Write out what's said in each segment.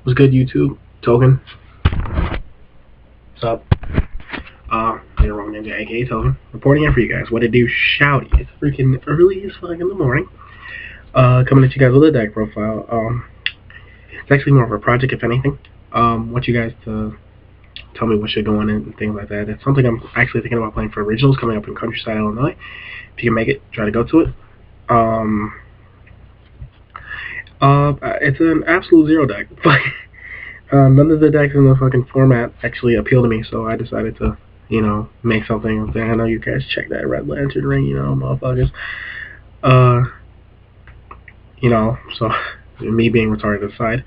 What's good, YouTube? Token. What's up? Later on Ninja, aka Token. Reporting in for you guys. What it do, shouty. It's freaking early as fuck in the morning. Coming at you guys with a deck profile. It's actually more of a project, if anything. Want you guys to tell me what should go on and things like that. It's something I'm actually thinking about playing for Originals coming up in Countryside, Illinois. If you can make it, try to go to it. It's an absolute zero deck. None of the decks in the fucking format actually appeal to me, so I decided to, make something. I know you guys check that Red Lantern ring, motherfuckers. So me being retarded aside,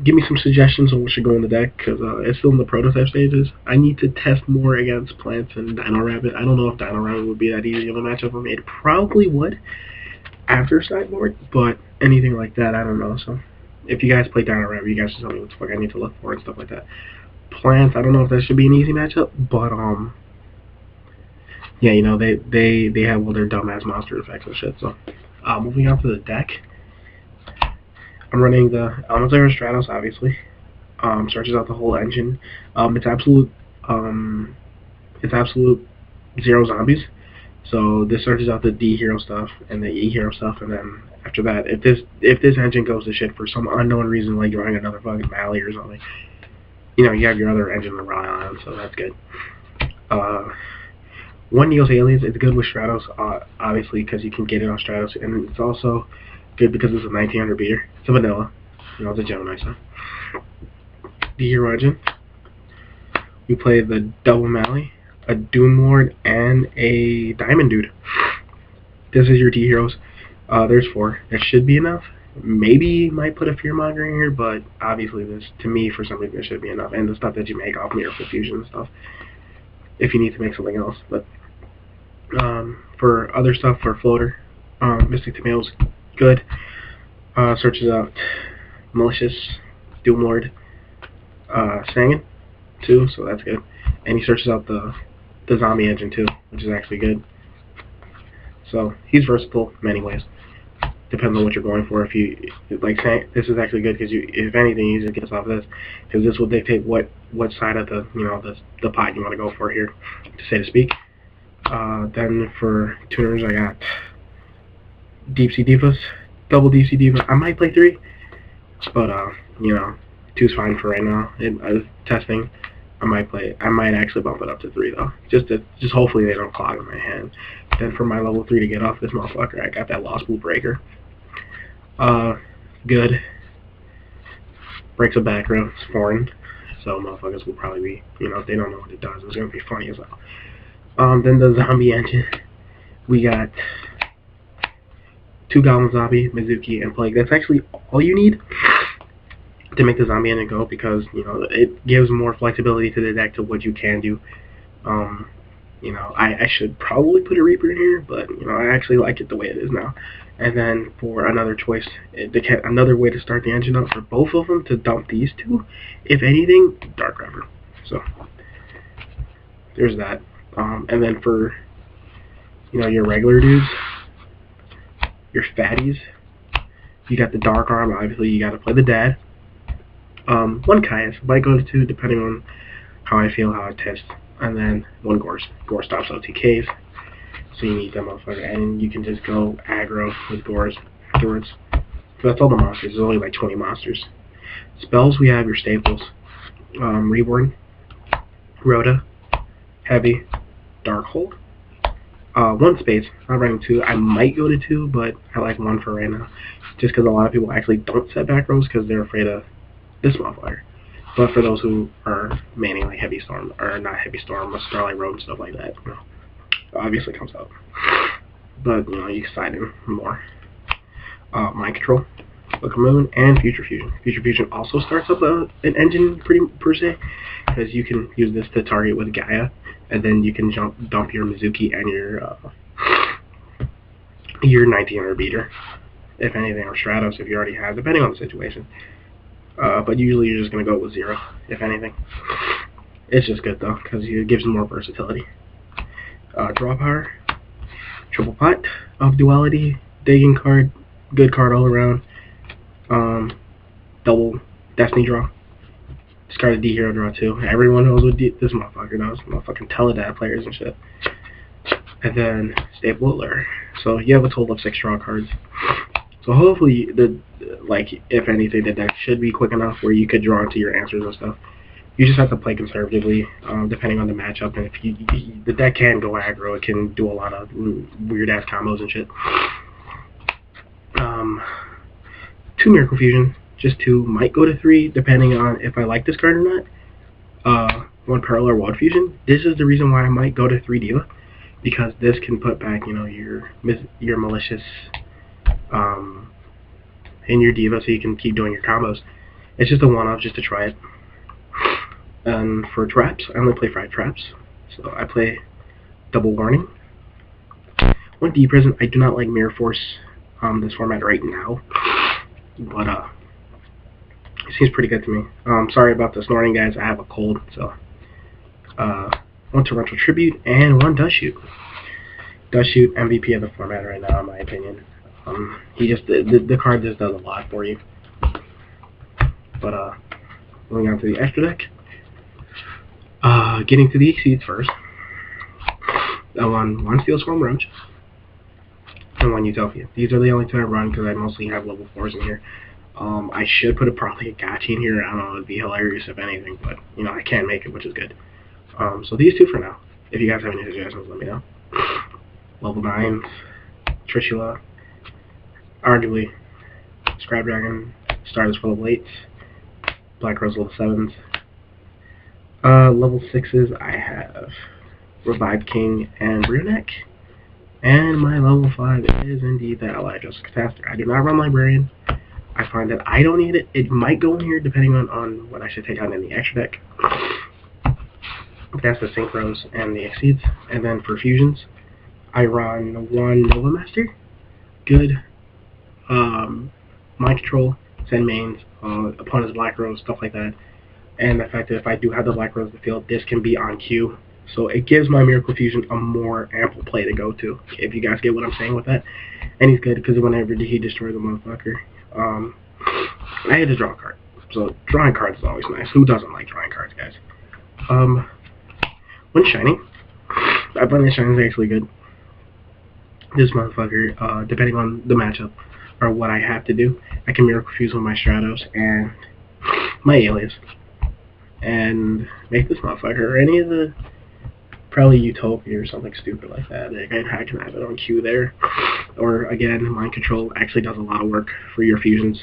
give me some suggestions on what should go in the deck, because it's still in the prototype stages. I need to test more against Plants and Dino Rabbit. I don't know if Dino Rabbit would be that easy of a matchup for me. It probably would after sideboard, but anything like that, I don't know. So if you guys play Dino Rabbit, you guys should tell me what the fuck I need to look for and stuff like that. Plants, I don't know if that should be an easy matchup, but yeah, they have all their dumbass monster effects and shit. So moving on to the deck, I'm running the Elemental Stratos, obviously. Searches out the whole engine. It's absolute zero zombies. So this searches out the D hero stuff and the E hero stuff, and then after that, if this engine goes to shit for some unknown reason, like you're running another fucking Mally or something, you have your other engine to rely on, so that's good. One Neos Aliens is good with Stratos, obviously, because you can get it on Stratos, and it's also good because it's a 1900 beater. It's a vanilla, it's a Gemini, so. The hero engine. We play the double Mally, a Doom Lord, and a Diamond Dude. This is your D heroes. There's 4. That should be enough. Maybe might put a Fearmonger in here, but obviously this, to me, for some reason, it should be enough. And the stuff that you make off Miracle Fusion and stuff, if you need to make something else. But for other stuff, for Floater, Mystic Tomatoes, good. Searches out Malicious, Doom Lord, Sangin, too, so that's good. And he searches out the zombie engine too, which is actually good. So he's versatile in many ways. Depends on what you're going for. If you like, this is actually good because if anything, you just get us off this, because this will dictate what side of the the pot you want to go for here, to speak. Then for tuners, I got Deep Sea Divas, double Deep Sea Diva. I might play 3, but 2's fine for right now. Testing. I might actually bump it up to 3 though. Just hopefully they don't clog in my hand. Then for my level 3 to get off this motherfucker, I got that Lost Blue Breaker. Good. Breaks a back row. It's foreign, so motherfuckers will probably be, if they don't know what it does, it's gonna be funny as hell. Then the zombie engine. We got 2 Goblin Zombie, Mizuki, and Plague. That's actually all you need to make the zombie engine go, because it gives more flexibility to the deck to what you can do. I should probably put a Reaper in here, but I actually like it the way it is now. And then for another choice, another way to start the engine up for both of them, to dump these 2, if anything, Dark Reaper. So there's that. And then for your regular dudes, your fatties, you got the Dark Arm. Obviously, you got to play the Dad. 1 Caius, might go to 2 depending on how I feel, how I test, and then 1 Gorse. Gorse stops OTKs, so you need that motherfucker, and you can just go aggro with Gorse afterwards. So that's all the monsters. There's only like 20 monsters. Spells, we have your staples: Reborn, Rhoda, Heavy, Darkhold. 1 Space. I'm running 2. I might go to 2, but I like 1 for right now, just because a lot of people actually don't set back rows because they're afraid of this motherfucker. But for those who are mainly like Heavy Storm, or not Heavy Storm, Starlight Road and stuff like that, obviously comes out. But you can side in more. Mind Control, Book of Moon, and Future Fusion. Future Fusion also starts up an engine per se, because you can use this to target with Gaia, and then you can dump your Mizuki and your 1900 beater, if anything, or Stratos if you already have, depending on the situation. But usually you're just going to go with 0, if anything. It's just good though, because it gives more versatility. Draw power, triple pot of duality, digging card, good card all around. Double Destiny draw. Discard a D hero draw too. Everyone knows what this motherfucker knows. Motherfucking Teledad players and shit. And then Staple Alert. So you have a total of 6 draw cards. So hopefully, if anything, the deck should be quick enough where you could draw into your answers and stuff. You just have to play conservatively, depending on the matchup. And if the deck can go aggro, it can do a lot of weird ass combos and shit. 2 Miracle Fusion, just 2, might go to 3, depending on if I like this card or not. 1 Parallel Ward Fusion. This is the reason why I might go to 3 Diva, because this can put back, your malicious in your Diva, so you can keep doing your combos. It's just a one-off, just to try it. And for traps, I only play 5 traps, so I play Double Warning. 1 D Prison. I do not like Mirror Force this format right now, but it seems pretty good to me. Sorry about the snoring, guys. I have a cold, so 1 Torrential Tribute and 1 Dust Shoot. Dust Shoot, MVP of the format right now, in my opinion. He just the card just does a lot for you. But moving on to the extra deck. Getting to the Exceeds first. I won 1 Steel Swarm Roach and 1 Utopia. These are the only 2 I run because I mostly have level 4s in here. I should put probably a Gachi in here. I don't know, it'd be hilarious if anything, but I can't make it, which is good. So these 2 for now. If you guys have any suggestions, let me know. Level 9s, Trishula, arguably Scrap Dragon, Stardust for level 8s, Black Rose level 7s. Level 6s, I have Revived King and Bruneck. And my level 5 is indeed the Ally Justice Catastrophe. I do not run Librarian. I find that I don't need it. It might go in here depending on what I should take out in the extra deck. That's the Synchros and the Exceeds. And then for fusions, I run 1 Nova Master. Good. Mind Control, Send Mains, opponent's Black Rose, stuff like that. And the fact that if I do have the Black Rose in the field, this can be on cue. So it gives my Miracle Fusion a more ample play to go to, if you guys get what I'm saying with that. And he's good because whenever he destroys the motherfucker, I had to draw a card. So drawing cards is always nice. Who doesn't like drawing cards, guys? When Shining, I find that Shining is actually good. This motherfucker, depending on the matchup or what I have to do, I can Miracle Fuse with my Stratos and my Alias. And make this motherfucker, or any of the, probably Utopia or something stupid like that. I can have it on cue there. Or again, Mind Control actually does a lot of work for your fusions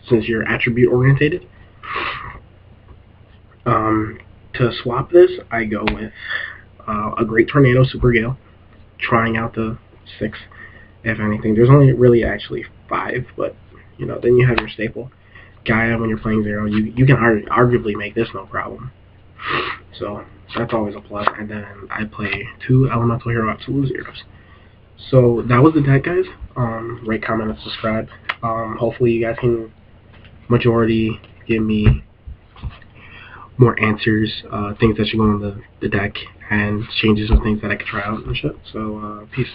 since you're attribute orientated. To swap this, I go with a Great Tornado Super Gale, trying out the 6, if anything. There's only really actually 5, but then you have your staple. Gaia, when you're playing 0, you can arguably make this no problem. So that's always a plus. And then I play 2 Elemental Hero Absolute Zeros. So that was the deck, guys. Rate, comment, and subscribe. Hopefully you guys can majority give me more answers, things that should go on the deck, and changes of things that I could try out and shit. So peace.